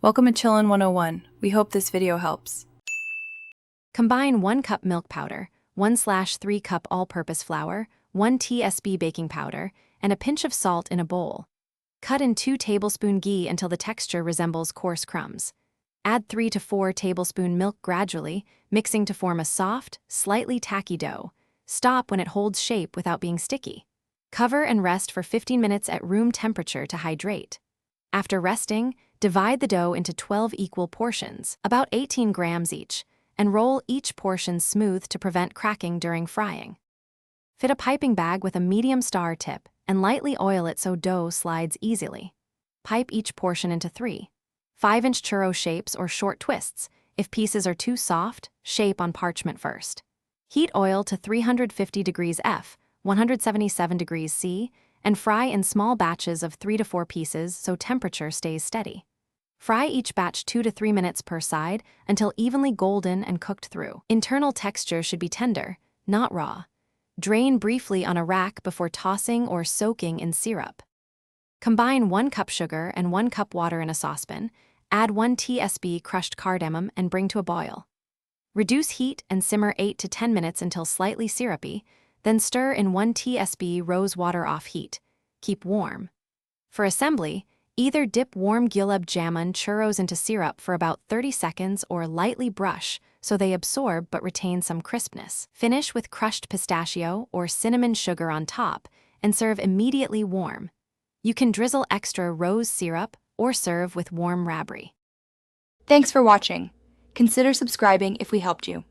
Welcome to Chillin' 101. We hope this video helps. Combine 1 cup milk powder, 1/3 cup all-purpose flour, 1 tsp baking powder, and a pinch of salt in a bowl. Cut in 2 tablespoon ghee until the texture resembles coarse crumbs. Add 3 to 4 tablespoon milk gradually, mixing to form a soft, slightly tacky dough. Stop when it holds shape without being sticky. Cover and rest for 15 minutes at room temperature to hydrate. After resting, divide the dough into 12 equal portions, about 18 grams each, and roll each portion smooth to prevent cracking during frying. Fit a piping bag with a medium star tip and lightly oil it so dough slides easily. Pipe each portion into 3 5-inch churro shapes or short twists. If pieces are too soft, shape on parchment first. Heat oil to 350 degrees F, 177 degrees C, and fry in small batches of 3 to 4 pieces so temperature stays steady. Fry each batch 2 to 3 minutes per side until evenly golden and cooked through. Internal texture should be tender, not raw. Drain briefly on a rack before tossing or soaking in syrup. Combine 1 cup sugar and 1 cup water in a saucepan. Add 1 tsp crushed cardamom and bring to a boil. Reduce heat and simmer 8 to 10 minutes until slightly syrupy, then stir in 1 tsp rose water off heat. Keep warm. For assembly, either dip warm Gulab Jamun Churros into syrup for about 30 seconds or lightly brush so they absorb but retain some crispness. Finish with crushed pistachio or cinnamon sugar on top and serve immediately warm. You can drizzle extra rose syrup or serve with warm rabri. Thanks for watching. Consider subscribing if we helped you.